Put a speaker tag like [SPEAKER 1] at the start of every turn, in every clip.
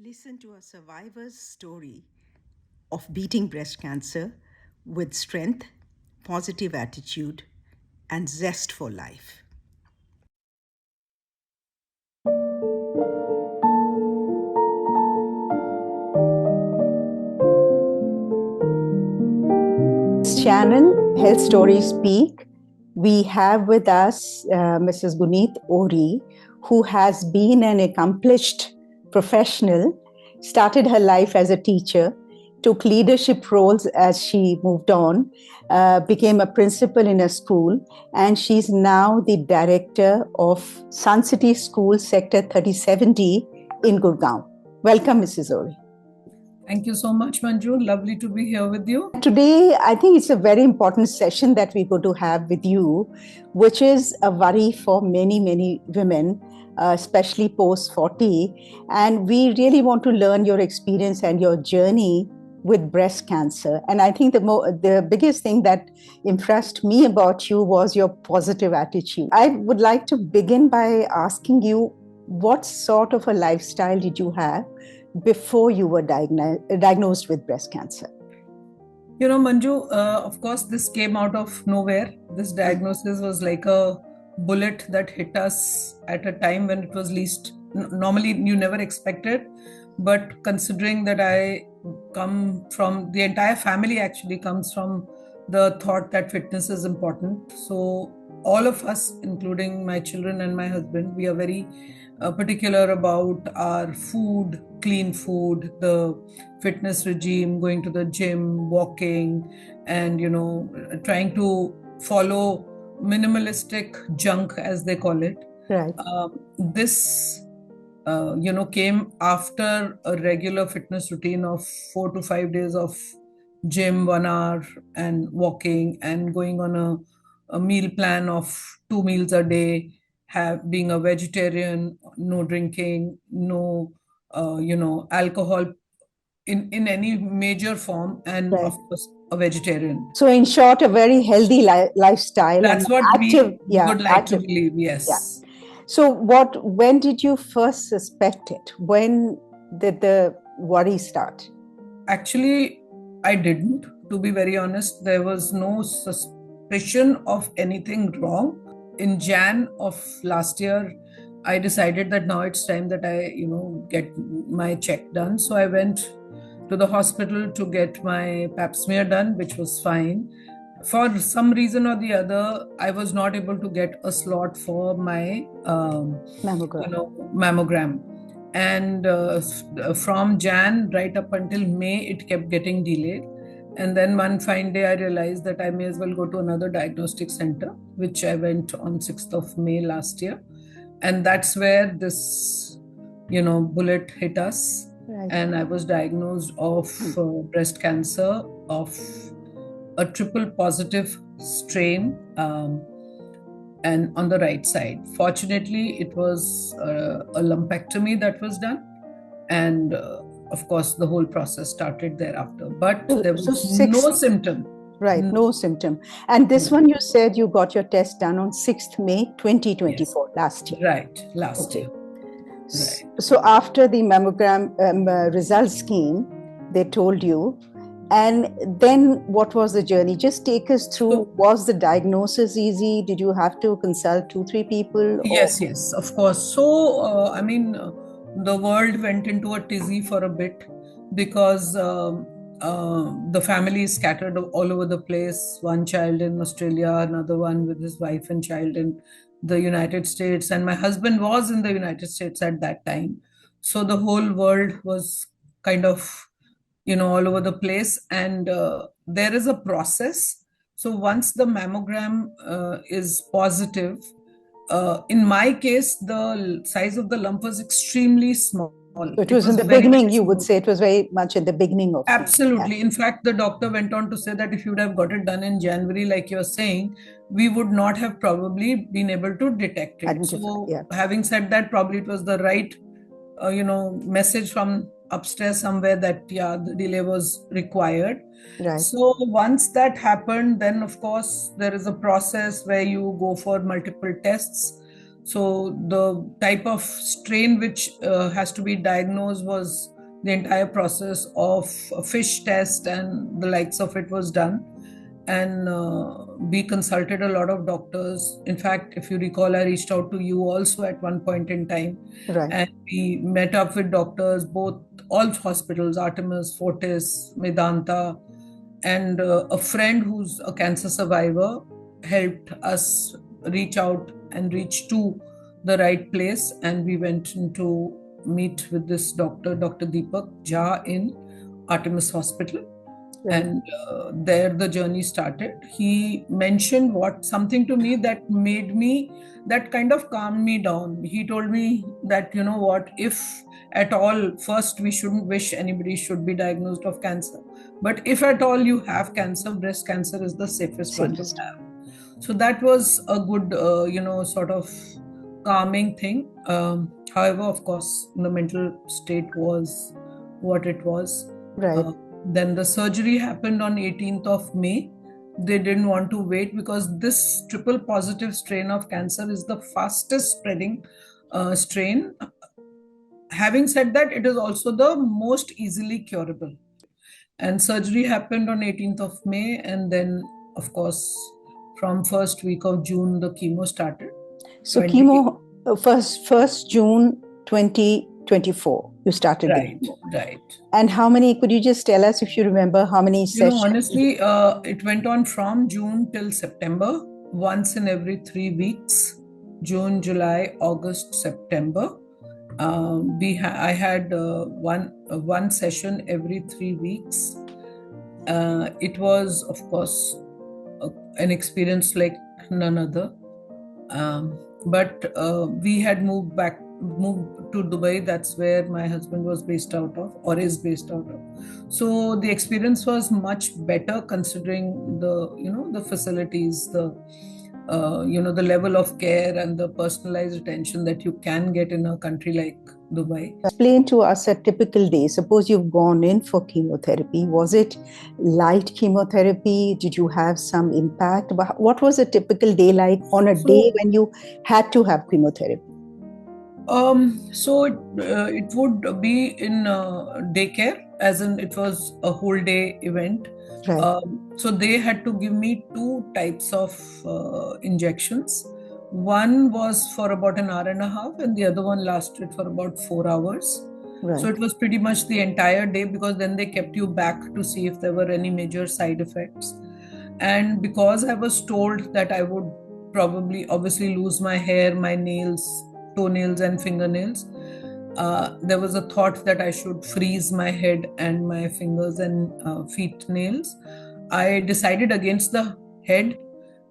[SPEAKER 1] Listen to a survivor's story of beating breast cancer with strength, positive attitude, and zest for life. This channel, Health Stories Speak, we have with us Mrs Guneet Ohri, who has been an accomplished professional, started her life as a teacher, took leadership roles as she moved on, became a principal in a school, and she's now the director of Sun City School Sector 3070 in Gurgaon. Welcome, Mrs. Ohri.
[SPEAKER 2] Thank you so much, Manju. Lovely to be here with you.
[SPEAKER 1] Today, I think it's a very important session that we're going to have with you, which is a worry for many, many women, especially post 40. And we really want to learn your experience and your journey with breast cancer. And I think the biggest thing that impressed me about you was your positive attitude. I would like to begin by asking you, what sort of a lifestyle did you have before you were diagnosed with breast cancer?
[SPEAKER 2] You know, Manju, of course, this came out of nowhere. This diagnosis was like a bullet that hit us at a time when it was least. Normally, you never expect it. But considering that I come from, the entire family actually comes from the thought that fitness is important. So, all of us, including my children and my husband, we are very particular about our food, clean food, the fitness regime, going to the gym, walking, and trying to follow minimalistic junk, as they call it.
[SPEAKER 1] Right.
[SPEAKER 2] This came after a regular fitness routine of 4 to 5 days of gym, 1 hour, and walking, and going on a meal plan of 2 meals a day, being a vegetarian, no drinking, no alcohol in any major form, and
[SPEAKER 1] Right.
[SPEAKER 2] of course a vegetarian.
[SPEAKER 1] So, in short, a very healthy lifestyle and
[SPEAKER 2] That's what
[SPEAKER 1] active.
[SPEAKER 2] we
[SPEAKER 1] Yeah,
[SPEAKER 2] would like to
[SPEAKER 1] active.
[SPEAKER 2] believe.
[SPEAKER 1] Yeah.
[SPEAKER 2] Yes.
[SPEAKER 1] So, when did you first suspect it? When did the worry start?
[SPEAKER 2] Actually, I didn't. To be very honest, there was no suspicion of anything wrong. In Jan of last year, I decided that now it's time that I, get my check done. So I went to the hospital to get my pap smear done, which was fine. For some reason or the other, I was not able to get a slot for my,
[SPEAKER 1] Mammogram.
[SPEAKER 2] mammogram. And from Jan right up until May, it kept getting delayed. And then one fine day, I realized that I may as well go to another diagnostic center, which I went on 6th of May last year. And that's where this, bullet hit us.
[SPEAKER 1] Right.
[SPEAKER 2] And I was diagnosed of breast cancer of a triple positive strain, and on the right side. Fortunately, it was a lumpectomy that was done. And of course, the whole process started thereafter. But there
[SPEAKER 1] So
[SPEAKER 2] was no symptom.
[SPEAKER 1] Right, no symptom. And this one, you said you got your test done on 6th May
[SPEAKER 2] Yes,
[SPEAKER 1] 2024, last year.
[SPEAKER 2] right, last
[SPEAKER 1] Okay.
[SPEAKER 2] year. Right.
[SPEAKER 1] So after the mammogram results came, they told you. And then what was the journey? Just take us through.
[SPEAKER 2] So,
[SPEAKER 1] Was the diagnosis easy? Did you have to consult 2, 3 people?
[SPEAKER 2] yes, of course. So, the world went into a tizzy for a bit because the family is scattered all over the place. One child in Australia, another one with his wife and child in the United States. And my husband was in the United States at that time. So the whole world was kind of, all over the place. And there is a process. So once the mammogram is positive, in my case, the size of the lump was extremely small.
[SPEAKER 1] So it
[SPEAKER 2] It
[SPEAKER 1] was in
[SPEAKER 2] was
[SPEAKER 1] the
[SPEAKER 2] very,
[SPEAKER 1] beginning,
[SPEAKER 2] very
[SPEAKER 1] you would
[SPEAKER 2] small.
[SPEAKER 1] say it was very much at the beginning of.
[SPEAKER 2] Absolutely. In fact, the doctor went on to say that if you would have got it done in January, like you're saying, we would not have probably been able to detect it.
[SPEAKER 1] Identify,
[SPEAKER 2] So,
[SPEAKER 1] yeah.
[SPEAKER 2] having said that, probably it was the right, message from upstairs somewhere that, yeah, the delay was required.
[SPEAKER 1] Right.
[SPEAKER 2] So, once that happened, then of course, there is a process where you go for multiple tests. So the type of strain which has to be diagnosed was the entire process of a fish test and the likes of it was done. And we consulted a lot of doctors. In fact, if you recall, I reached out to you also at one point in time,
[SPEAKER 1] Right.
[SPEAKER 2] and we met up with doctors, both all hospitals, Artemis, Fortis, Medanta, and a friend who's a cancer survivor helped us reach out and reach to the right place. And we went to meet with this doctor, Dr. Deepak Jha, in Artemis Hospital.
[SPEAKER 1] Right.
[SPEAKER 2] And there the journey started. He mentioned something to me that made me, that kind of calmed me down. He told me that, you know what, if at all, first, we shouldn't wish anybody should be diagnosed of cancer, but if at all you have cancer, breast cancer is the safest one to
[SPEAKER 1] Safest.
[SPEAKER 2] have. So that was a good sort of calming thing. However, of course, the mental state was what it was.
[SPEAKER 1] Right.
[SPEAKER 2] Then the surgery happened on 18th of May. They didn't want to wait because this triple positive strain of cancer is the fastest spreading strain. Having said that, it is also the most easily curable. And surgery happened on 18th of May. And then, of course, from first week of June, the chemo started.
[SPEAKER 1] So chemo, first June 2024, you started the chemo.
[SPEAKER 2] Right.
[SPEAKER 1] And how many, could you just tell us, if you remember, how many sessions?
[SPEAKER 2] Honestly, it went on from June till September, once in every 3 weeks. June, July, August, September. I had one session every 3 weeks. It was, of course, an experience like none other. But we had moved to Dubai. That's where my husband was based out of, or is based out of. So the experience was much better, considering the facilities, the level of care and the personalized attention that you can get in a country like Dubai.
[SPEAKER 1] Explain to us a typical day. Suppose you've gone in for chemotherapy. Was it light chemotherapy? Did you have some impact? What was a typical day like on a day when you had to have chemotherapy?
[SPEAKER 2] So it would be in daycare, as in it was a whole day event.
[SPEAKER 1] Right.
[SPEAKER 2] So they had to give me 2 types of injections. One was for about an hour and a half, and the other one lasted for about 4 hours.
[SPEAKER 1] Right.
[SPEAKER 2] So it was pretty much the entire day, because then they kept you back to see if there were any major side effects. And because I was told that I would probably obviously lose my hair, my nails, toenails and fingernails, there was a thought that I should freeze my head and my fingers and feet nails. I decided against the head,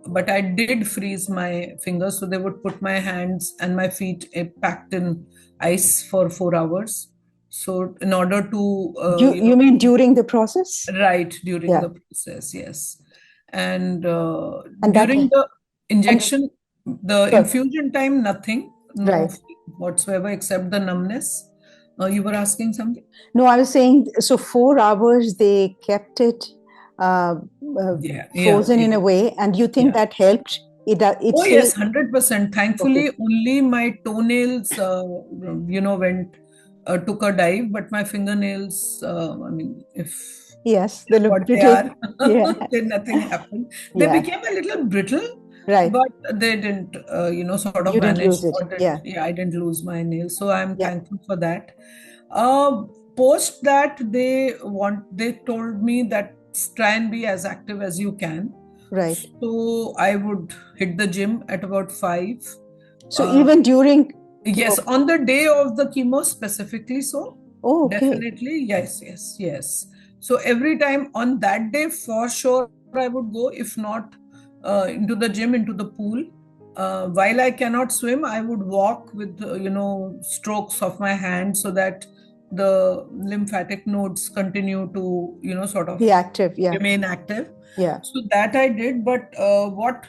[SPEAKER 2] but I did freeze my fingers, so they would put my hands and my feet packed in ice for 4 hours. So in order to
[SPEAKER 1] you mean during the process?
[SPEAKER 2] Right, during the process, yes. And during
[SPEAKER 1] that,
[SPEAKER 2] the injection, the infusion time, nothing, no whatsoever, except the numbness. You were asking something?
[SPEAKER 1] No, I was saying, so 4 hours they kept it frozen in a way, and you think that helped?
[SPEAKER 2] Oh yes, 100%. Thankfully, only my toenails, went took a dive, but my fingernails, I mean, if
[SPEAKER 1] yes, they look
[SPEAKER 2] what
[SPEAKER 1] brittle.
[SPEAKER 2] They are, then nothing happened. They became a little brittle,
[SPEAKER 1] right?
[SPEAKER 2] But they didn't, sort of
[SPEAKER 1] you
[SPEAKER 2] manage.
[SPEAKER 1] Didn't lose it.
[SPEAKER 2] I didn't lose my nails, so I'm thankful for that. Post that, they told me that try and be as active as you can.
[SPEAKER 1] Right.
[SPEAKER 2] So I would hit the gym at about 5.
[SPEAKER 1] So even during?
[SPEAKER 2] Yes, on the day of the chemo specifically. So definitely, yes. So every time on that day, for sure, I would go. If not, into the gym, into the pool. While I cannot swim, I would walk with strokes of my hand, so that the lymphatic nodes continue to sort of
[SPEAKER 1] be active,
[SPEAKER 2] remain active.
[SPEAKER 1] Yeah.
[SPEAKER 2] So that I did, but what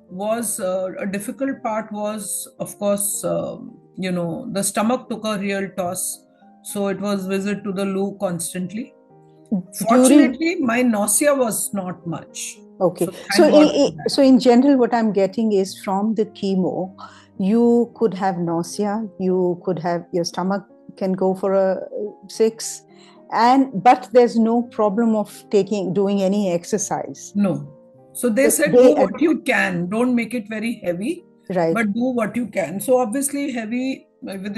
[SPEAKER 2] was a difficult part was, of course, the stomach took a real toss. So it was visit to the loo constantly. Fortunately, my nausea was not much.
[SPEAKER 1] Okay.
[SPEAKER 2] So
[SPEAKER 1] So,
[SPEAKER 2] thank God for that.
[SPEAKER 1] so in general, what I'm getting is from the chemo, you could have nausea, you could have your stomach can go for a six, and but there's no problem of doing any exercise.
[SPEAKER 2] No. So they
[SPEAKER 1] So
[SPEAKER 2] said, do
[SPEAKER 1] they
[SPEAKER 2] what you can. Don't make it very heavy,
[SPEAKER 1] right,
[SPEAKER 2] but do what you can. So obviously, heavy with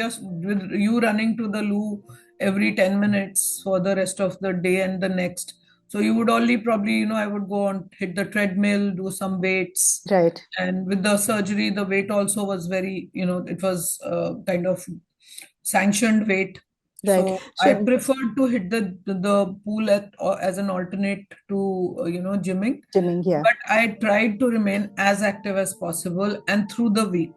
[SPEAKER 2] you running to the loo every 10 minutes for the rest of the day and the next. So you would only probably, I would go on, hit the treadmill, do some weights.
[SPEAKER 1] right,
[SPEAKER 2] And with the surgery, the weight also was very, it was kind of sanctioned weight.
[SPEAKER 1] right.
[SPEAKER 2] So I
[SPEAKER 1] So
[SPEAKER 2] preferred to hit the pool or as an alternate to gymming.
[SPEAKER 1] gymming, yeah,
[SPEAKER 2] But I tried to remain as active as possible and through the week.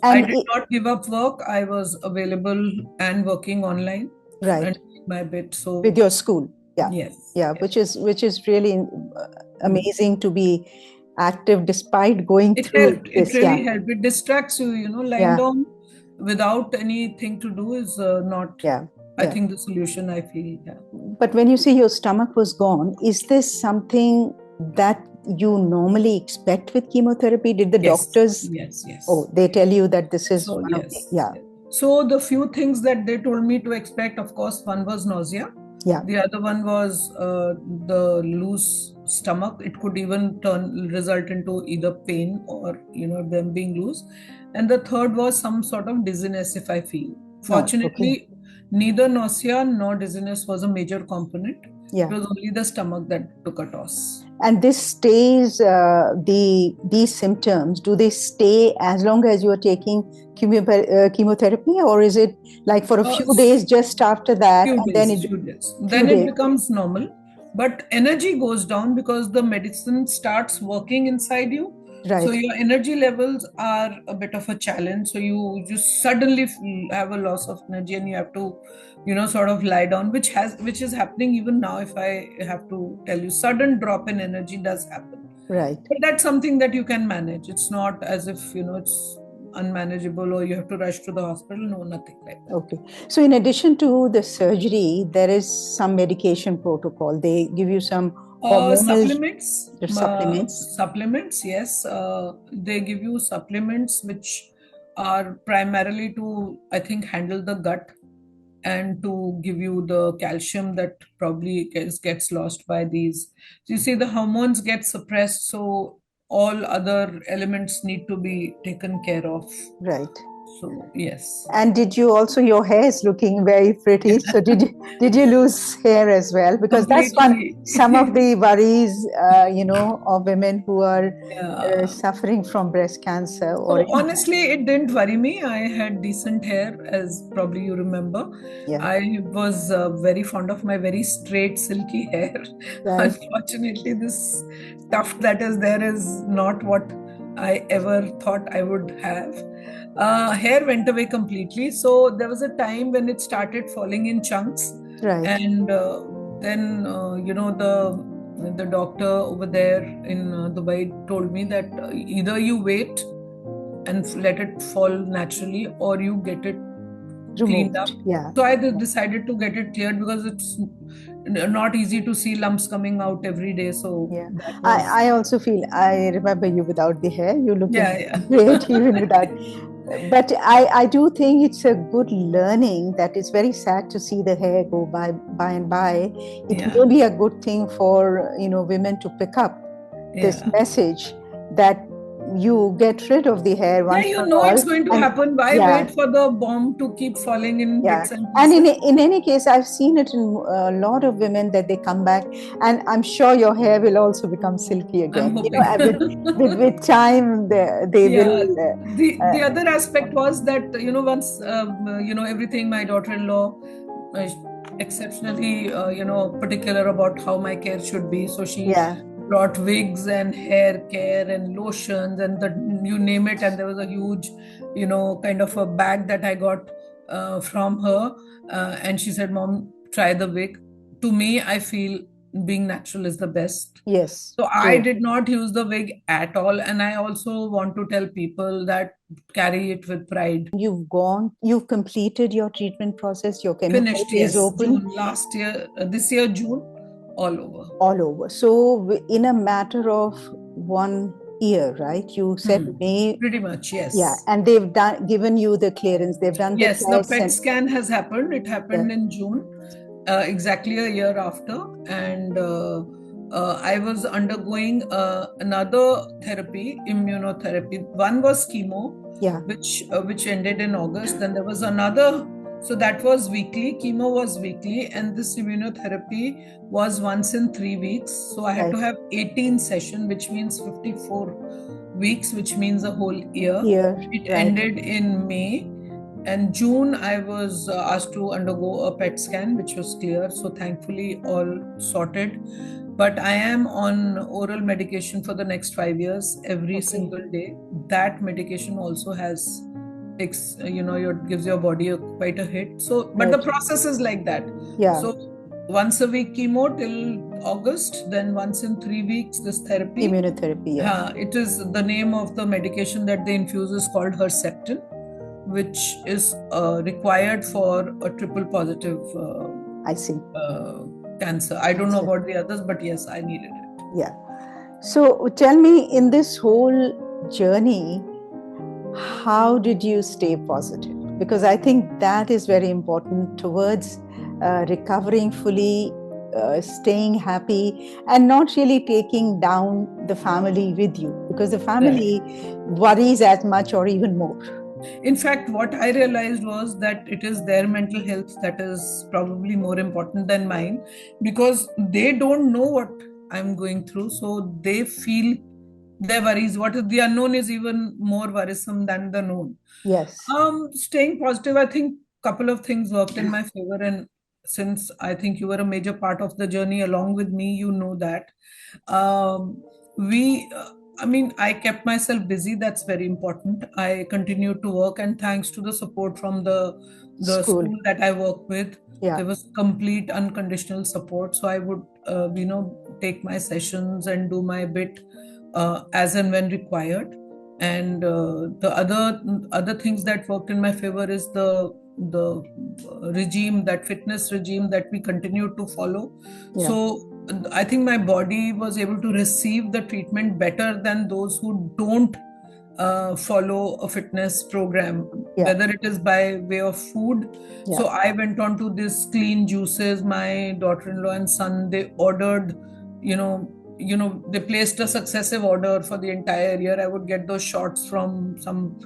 [SPEAKER 2] I
[SPEAKER 1] and
[SPEAKER 2] did not give up work. I was available and working online and
[SPEAKER 1] right
[SPEAKER 2] doing my bit.
[SPEAKER 1] with
[SPEAKER 2] So
[SPEAKER 1] your school, yeah,
[SPEAKER 2] yes,
[SPEAKER 1] yeah,
[SPEAKER 2] yes.
[SPEAKER 1] which is really
[SPEAKER 2] Mm.
[SPEAKER 1] amazing to be active despite going
[SPEAKER 2] It
[SPEAKER 1] through
[SPEAKER 2] helped. It
[SPEAKER 1] this. Yeah,
[SPEAKER 2] really helped. It distracts you, lying
[SPEAKER 1] yeah,
[SPEAKER 2] down without anything to do is not,
[SPEAKER 1] yeah,
[SPEAKER 2] I
[SPEAKER 1] yeah.
[SPEAKER 2] think, the solution, I feel. Yeah.
[SPEAKER 1] But when you say your stomach was gone, is this something that you normally expect with chemotherapy? Did the
[SPEAKER 2] Yes,
[SPEAKER 1] doctors,
[SPEAKER 2] yes,
[SPEAKER 1] oh,
[SPEAKER 2] yes.
[SPEAKER 1] they tell you that this is
[SPEAKER 2] So,
[SPEAKER 1] one of the,
[SPEAKER 2] yes.
[SPEAKER 1] yeah,
[SPEAKER 2] Yes. So, the few things that they told me to expect, of course, one was nausea.
[SPEAKER 1] yeah,
[SPEAKER 2] The other one was the loose stomach. It could even result into either pain or, them being loose. And the third was some sort of dizziness, if I feel.
[SPEAKER 1] no, okay,
[SPEAKER 2] Fortunately, neither nausea nor dizziness was a major component. It
[SPEAKER 1] yeah.
[SPEAKER 2] was only the stomach that took a toss.
[SPEAKER 1] And this stays, these symptoms, do they stay as long as you're taking chemotherapy, or is it like for a few days just after that
[SPEAKER 2] Few
[SPEAKER 1] and then
[SPEAKER 2] days,
[SPEAKER 1] it,
[SPEAKER 2] few days.
[SPEAKER 1] few
[SPEAKER 2] Then it
[SPEAKER 1] days?
[SPEAKER 2] becomes normal, but energy goes down because the medicine starts working inside you. So
[SPEAKER 1] Right,
[SPEAKER 2] your energy levels are a bit of a challenge. So you just suddenly have a loss of energy, and you have to, sort of lie down, which is happening even now. If I have to tell you, sudden drop in energy does happen.
[SPEAKER 1] right.
[SPEAKER 2] But that's something that you can manage. It's not as if, it's unmanageable or you have to rush to the hospital. No, nothing like that.
[SPEAKER 1] Okay. So, in addition to the surgery, there is some medication protocol. They give you some hormonal supplements.
[SPEAKER 2] Supplements, yes. They give you supplements which are primarily to, I think, handle the gut and to give you the calcium that probably gets lost by these. So you see, the hormones get suppressed, so all other elements need to be taken care of.
[SPEAKER 1] Right.
[SPEAKER 2] So, yes.
[SPEAKER 1] And did you also, your hair is looking very pretty. So did you lose hair as well? Because that's one,
[SPEAKER 2] Completely.
[SPEAKER 1] some of the worries, of women who are
[SPEAKER 2] Yeah.
[SPEAKER 1] suffering from breast cancer or
[SPEAKER 2] So
[SPEAKER 1] any
[SPEAKER 2] honestly,
[SPEAKER 1] cancer.
[SPEAKER 2] it didn't worry me. I had decent hair, as probably you remember.
[SPEAKER 1] Yeah.
[SPEAKER 2] I was very fond of my very straight, silky hair.
[SPEAKER 1] Right.
[SPEAKER 2] Unfortunately, this tuft that is there is not what I ever thought I would have. Hair went away completely. So there was a time when it started falling in chunks,
[SPEAKER 1] Right.
[SPEAKER 2] and then the doctor over there in Dubai told me that either you wait and let it fall naturally, or you get it cleaned up.
[SPEAKER 1] Removed. Yeah.
[SPEAKER 2] So I decided to get it cleared because it's not easy to see lumps coming out every day. So
[SPEAKER 1] Yeah,
[SPEAKER 2] that was,
[SPEAKER 1] I also feel I remember you without the hair. You're looking
[SPEAKER 2] yeah, yeah.
[SPEAKER 1] great even without. But I do think it's a good learning that it's very sad to see the hair go by and by. It
[SPEAKER 2] Yeah,
[SPEAKER 1] may be a good thing for women to pick up this
[SPEAKER 2] yeah.
[SPEAKER 1] message that you get rid of the hair
[SPEAKER 2] Yeah,
[SPEAKER 1] once
[SPEAKER 2] you
[SPEAKER 1] for
[SPEAKER 2] know
[SPEAKER 1] all.
[SPEAKER 2] it's going to
[SPEAKER 1] And
[SPEAKER 2] happen. Why
[SPEAKER 1] yeah,
[SPEAKER 2] wait for the bomb to keep falling in
[SPEAKER 1] yeah,
[SPEAKER 2] bits and
[SPEAKER 1] and
[SPEAKER 2] pieces?
[SPEAKER 1] in any case, I've seen it in a lot of women that they come back, and I'm sure your hair will also become silky
[SPEAKER 2] I'm
[SPEAKER 1] again.
[SPEAKER 2] hoping.
[SPEAKER 1] With time, they will.
[SPEAKER 2] Yeah, the other aspect was that once everything, my daughter-in-law uh, exceptionally particular about how my care should be, so she
[SPEAKER 1] Yeah,
[SPEAKER 2] brought wigs and hair care and lotions and the you name it, and there was a huge kind of a bag that I got from her, and she said, "Mom, try the wig." To me, I feel being natural is the best.
[SPEAKER 1] yes,
[SPEAKER 2] So I
[SPEAKER 1] true.
[SPEAKER 2] did not use the wig at all. And I also want to tell people that carry it with pride.
[SPEAKER 1] You've completed your treatment process. Your
[SPEAKER 2] Finished,
[SPEAKER 1] chemotherapy is
[SPEAKER 2] yes,
[SPEAKER 1] open.
[SPEAKER 2] June last year, this year, June. all over.
[SPEAKER 1] All over. So in a matter of 1 year, right? You said May.
[SPEAKER 2] Pretty much, yes.
[SPEAKER 1] Yeah, and they've given you the clearance. They've done the
[SPEAKER 2] Yes, the
[SPEAKER 1] tests.
[SPEAKER 2] PET scan has happened. It happened in June, exactly a year after. And I was undergoing another therapy, immunotherapy. One was chemo, which ended in August. Then there was another. So that was weekly. Chemo was weekly, and this immunotherapy was once in 3 weeks. So I had to have 18 sessions, which means 54 weeks, which means a whole year. It ended in May. And June, I was asked to undergo a PET scan, which was clear. So thankfully, all sorted. But I am on oral medication for the next 5 years, every single day. That medication also has, gives your body quite a hit. So, but the process is like that. So once a week chemo till August, then once in 3 weeks this therapy.
[SPEAKER 1] Immunotherapy.
[SPEAKER 2] It is the name of the medication that they infuse is called Herceptin, which is required for a triple positive cancer. I don't know about the others, but yes, I needed it.
[SPEAKER 1] Yeah. So tell me, in this whole journey, how did you stay positive? Because I think that is very important towards recovering fully, staying happy, and not really taking down the family with you, because the family worries as much or even more.
[SPEAKER 2] In fact, what I realized was that it is their mental health that is probably more important than mine, because they don't know what I'm going through. So they feel their worries. What is the unknown is even more worrisome than the known.
[SPEAKER 1] Yes.
[SPEAKER 2] Staying positive, I think a couple of things worked in my favor. And since I think you were a major part of the journey along with me, you know that. I kept myself busy. That's very important. I continued to work, and thanks to the support from the school that I work with, there was complete unconditional support. So I would, take my sessions and do my bit as and when required. And the other things that worked in my favor is the regime, that fitness regime that we continued to follow. So I think my body was able to receive the treatment better than those who don't follow a fitness program, whether it is by way of food. So I went on to this clean juices. My daughter-in-law and son, they ordered, they placed a successive order for the entire year. I would get those shots from some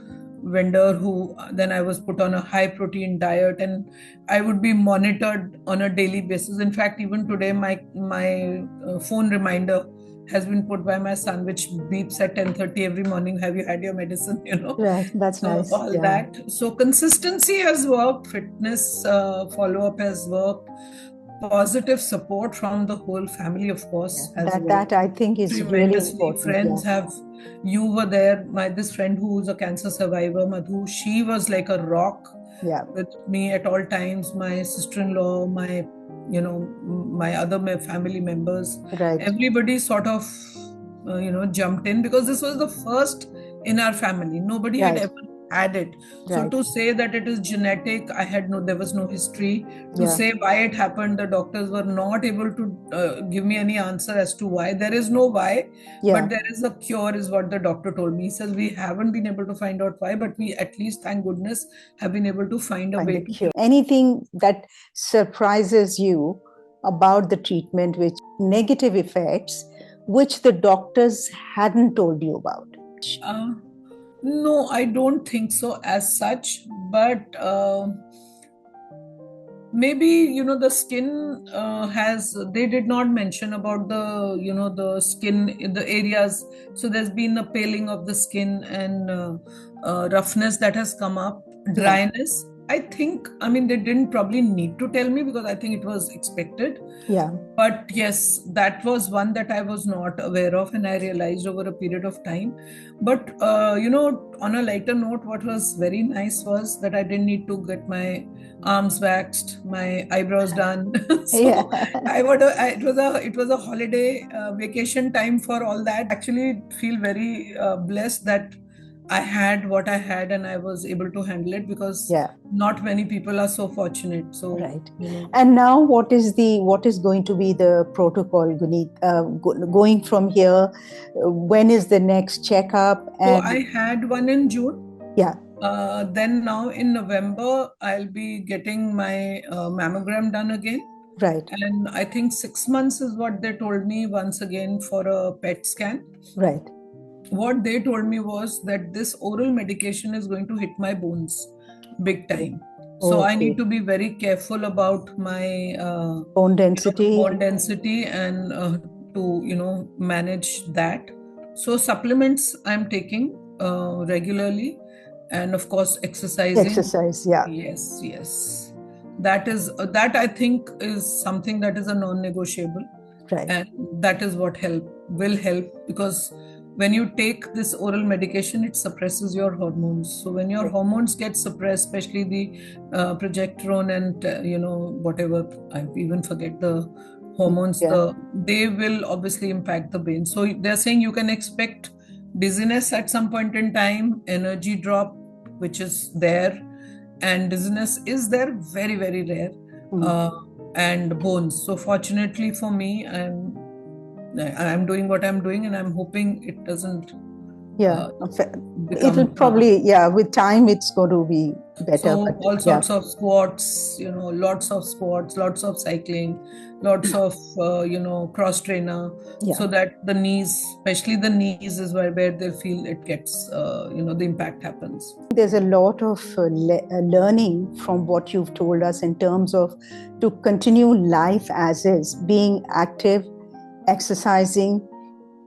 [SPEAKER 2] vendor who then I was put on a high protein diet, and I would be monitored on a daily basis. In fact, even today, my phone reminder has been put by my son, which beeps at 10:30 every morning. Have you had your medicine?
[SPEAKER 1] Right, that's nice.
[SPEAKER 2] All that. So consistency has worked. Fitness follow-up has worked. Positive support from the whole family, of course, has worked.
[SPEAKER 1] That I think is really important.
[SPEAKER 2] Friends have. You were there. This friend who's a cancer survivor, Madhu, she was like a rock with me at all times. My sister-in-law, my other family members, everybody sort of, jumped in, because this was the first in our family. Nobody had ever had it. So to say that it is genetic, there was no history. To say why it happened, the doctors were not able to give me any answer as to why. There is no why, but there is a cure, is what the doctor told me. He says we haven't been able to find out why, but we at least, thank goodness, have been able to find a way to cure.
[SPEAKER 1] Anything that surprises you about the treatment, which negative effects, which the doctors hadn't told you about?
[SPEAKER 2] No, I don't think so as such, but maybe, the skin they did not mention about the skin in the areas. So there's been a paling of the skin and roughness that has come up, dryness. I think, they didn't probably need to tell me, because I think it was expected. But yes, that was one that I was not aware of, and I realized over a period of time. But, on a lighter note, what was very nice was that I didn't need to get my arms waxed, my eyebrows done. So it was a holiday vacation time for all that. Actually feel very blessed that I had what I had and I was able to handle it because
[SPEAKER 1] Yeah.
[SPEAKER 2] not many people are so fortunate. So,
[SPEAKER 1] Right. And now, what is going to be the protocol, Guneet? Going from here, when is the next checkup?
[SPEAKER 2] so
[SPEAKER 1] And
[SPEAKER 2] I had one in June.
[SPEAKER 1] yeah,
[SPEAKER 2] Then now in November, I'll be getting my mammogram done again.
[SPEAKER 1] right,
[SPEAKER 2] And I think 6 months is what they told me once again for a PET scan.
[SPEAKER 1] right.
[SPEAKER 2] What they told me was that this oral medication is going to hit my bones big
[SPEAKER 1] Okay.
[SPEAKER 2] time. So I need
[SPEAKER 1] Okay.
[SPEAKER 2] to be very careful about my
[SPEAKER 1] Bone density.
[SPEAKER 2] bone density and to manage that. So supplements I'm taking regularly, and of course exercising.
[SPEAKER 1] Exercise. Yeah.
[SPEAKER 2] Yes, yes. That I think is something that is a non-negotiable,
[SPEAKER 1] Right.
[SPEAKER 2] and that is what will help because when you take this oral medication, it suppresses your hormones. So when your
[SPEAKER 1] Right.
[SPEAKER 2] hormones get suppressed, especially the progesterone and whatever, I even forget the hormones,
[SPEAKER 1] Yeah.
[SPEAKER 2] they will obviously impact the brain. So they're saying you can expect dizziness at some point in time, energy drop, which is there, and dizziness is there, very very rare,
[SPEAKER 1] Mm.
[SPEAKER 2] uh, and bones. So fortunately for me, I'm doing what I'm doing, and I'm hoping it doesn't
[SPEAKER 1] Yeah.
[SPEAKER 2] uh,
[SPEAKER 1] It'll
[SPEAKER 2] become
[SPEAKER 1] probably, yeah, with time, it's going to be better.
[SPEAKER 2] so
[SPEAKER 1] But
[SPEAKER 2] all
[SPEAKER 1] yeah,
[SPEAKER 2] sorts of squats, lots of squats, lots of cycling, lots of cross trainer,
[SPEAKER 1] yeah.
[SPEAKER 2] so that the knees, especially the knees, is where they feel it gets the impact happens.
[SPEAKER 1] There's a lot of learning from what you've told us in terms of to continue life as is, being active, exercising,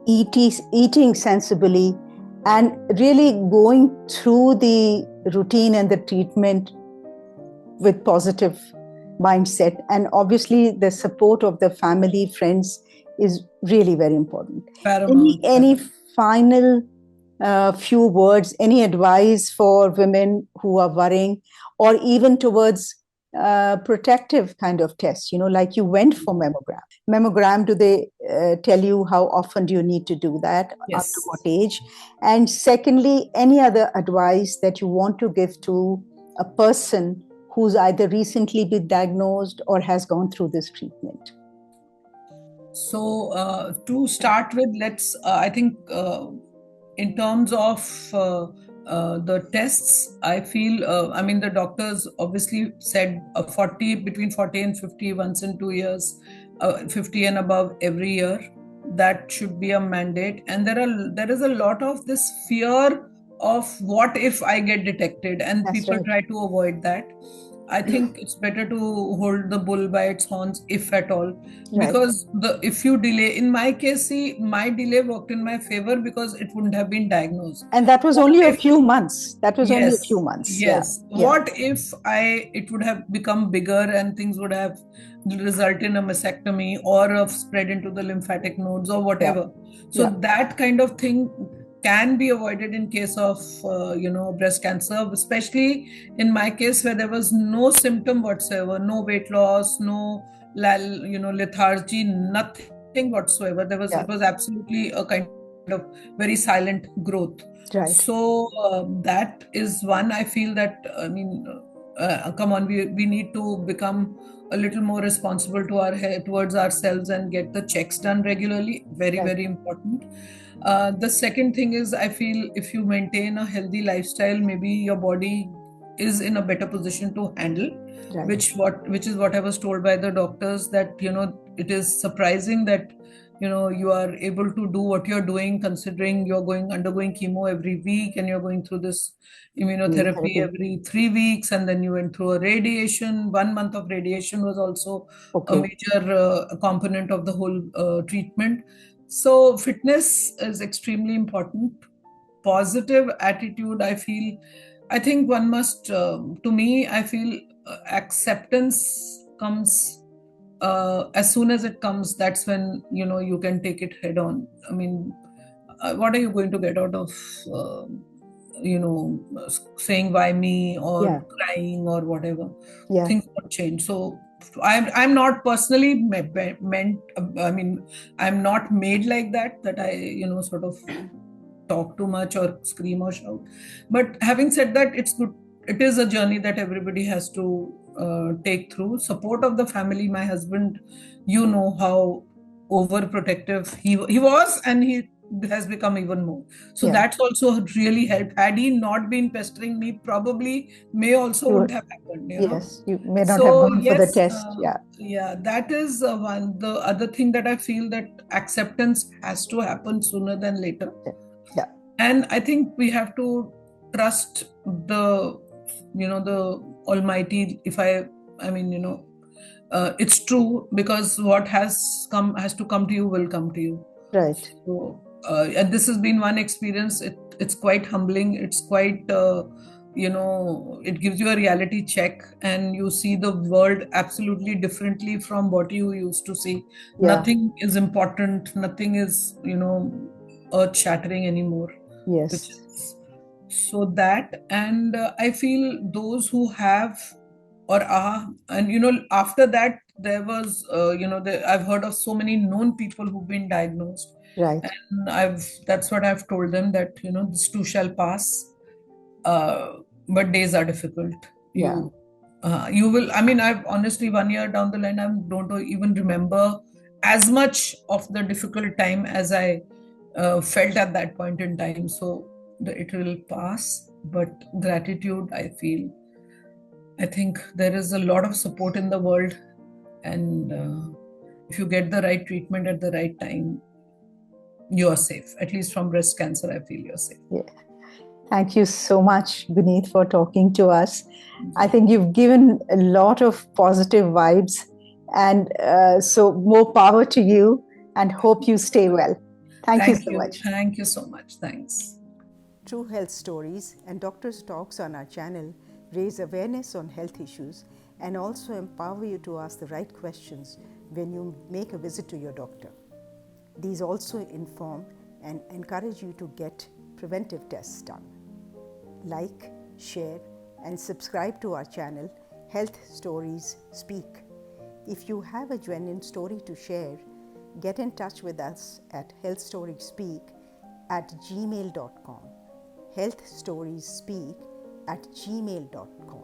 [SPEAKER 1] eating sensibly, and really going through the routine and the treatment with positive mindset. And obviously, the support of the family, friends is really very important. Any
[SPEAKER 2] Paramount,
[SPEAKER 1] any
[SPEAKER 2] paramount.
[SPEAKER 1] final few words, any advice for women who are worrying, or even towards protective kind of tests? Like you went for mammogram. Mammogram, do they tell you how often do you need to do that? Up to what
[SPEAKER 2] Yes.
[SPEAKER 1] age? And secondly, any other advice that you want to give to a person who's either recently been diagnosed or has gone through this treatment?
[SPEAKER 2] So to start with, I think in terms of the tests, I feel, I mean, the doctors obviously said 40, between 40 and 50 once in 2 years, 50 and above every year. That should be a mandate. And there is a lot of this fear of what if I get detected, and
[SPEAKER 1] That's
[SPEAKER 2] people
[SPEAKER 1] right.
[SPEAKER 2] try to avoid that. I think it's better to hold the bull by its horns, if at all,
[SPEAKER 1] Right.
[SPEAKER 2] because if you delay, in my case, see, my delay worked in my favor because it wouldn't have been diagnosed.
[SPEAKER 1] And that was
[SPEAKER 2] What
[SPEAKER 1] only a
[SPEAKER 2] if
[SPEAKER 1] few months. That was only a few
[SPEAKER 2] Yes,
[SPEAKER 1] months. Yeah.
[SPEAKER 2] yes.
[SPEAKER 1] Yeah.
[SPEAKER 2] What if it would have become bigger and things would have resulted in a mastectomy or a spread into the lymphatic nodes or
[SPEAKER 1] Yeah.
[SPEAKER 2] whatever? So
[SPEAKER 1] Yeah.
[SPEAKER 2] that kind of thing can be avoided in case of breast cancer, especially in my case where there was no symptom whatsoever, no weight loss, no lethargy, nothing whatsoever.
[SPEAKER 1] Yeah.
[SPEAKER 2] It was absolutely a kind of very silent growth.
[SPEAKER 1] Right.
[SPEAKER 2] So that is one. I feel that, I mean, come on, we need to become a little more responsible towards ourselves and get the checks done regularly. Very,
[SPEAKER 1] Right.
[SPEAKER 2] very important. The second thing is, I feel if you maintain a healthy lifestyle, maybe your body is in a better position to handle,
[SPEAKER 1] Right.
[SPEAKER 2] which is what I was told by the doctors, that it is surprising that you are able to do what you're doing, considering you're going undergoing chemo every week and you're going through this immunotherapy
[SPEAKER 1] Immunotherapy.
[SPEAKER 2] every 3 weeks, and then you went through a radiation. 1 month of radiation was also a
[SPEAKER 1] Okay.
[SPEAKER 2] major component of the whole treatment. So fitness is extremely important. Positive attitude, I think one must, to me, I feel acceptance comes as soon as it comes. That's when you can take it head on. I mean, what are you going to get out of uh, saying why me, or
[SPEAKER 1] Yeah.
[SPEAKER 2] crying, or whatever?
[SPEAKER 1] Yeah.
[SPEAKER 2] Things won't change. So I'm not personally meant, I mean, I'm not made like that, I sort of talk too much or scream or shout. But having said that, it's good. It is a journey that everybody has to take through. Support of the family. My husband, you know how overprotective he was, and he has become even more. So
[SPEAKER 1] Yeah.
[SPEAKER 2] that's also really helped. Had he not been pestering me, probably may also
[SPEAKER 1] You
[SPEAKER 2] wouldn't
[SPEAKER 1] would,
[SPEAKER 2] have happened.
[SPEAKER 1] yes, you may not have
[SPEAKER 2] So
[SPEAKER 1] gone for the
[SPEAKER 2] yes,
[SPEAKER 1] test. Yeah.
[SPEAKER 2] yeah, that is one. The other thing that I feel, that acceptance has to happen sooner than later,
[SPEAKER 1] Yeah.
[SPEAKER 2] and I think we have to trust the Almighty. I mean, it's true, because what has to come to you will come to you.
[SPEAKER 1] Right.
[SPEAKER 2] So, and this has been one experience. It's quite humbling. It's quite, it gives you a reality check, and you see the world absolutely differently from what you used to see.
[SPEAKER 1] Yeah.
[SPEAKER 2] Nothing is important. Nothing is, earth shattering anymore. Which
[SPEAKER 1] Yes.
[SPEAKER 2] is so that, and I feel those who have or are, and after that there was, I've heard of so many known people who've been diagnosed,
[SPEAKER 1] Right.
[SPEAKER 2] and that's what I've told them, that this too shall pass, uh, but days are difficult.
[SPEAKER 1] Yeah.
[SPEAKER 2] You will, I mean, I've honestly, 1 year down the line, I don't even remember as much of the difficult time as I felt at that point in time. So it will pass, but gratitude, I think there is a lot of support in the world, and if you get the right treatment at the right time, you're safe. At least from breast cancer, I feel you're safe.
[SPEAKER 1] Yeah. Thank you so much, Guneet, for talking to us. I think you've given a lot of positive vibes, and so more power to you, and hope you stay well. Thank you
[SPEAKER 2] Thank
[SPEAKER 1] so
[SPEAKER 2] you.
[SPEAKER 1] much.
[SPEAKER 2] Thank you so much. Thanks.
[SPEAKER 1] True Health Stories and Doctors' Talks on our channel raise awareness on health issues and also empower you to ask the right questions when you make a visit to your doctor. These also inform and encourage you to get preventive tests done. Like, share, and subscribe to our channel, Health Stories Speak. If you have a genuine story to share, get in touch with us at healthstoriespeak@gmail.com. healthstoriespeak@gmail.com.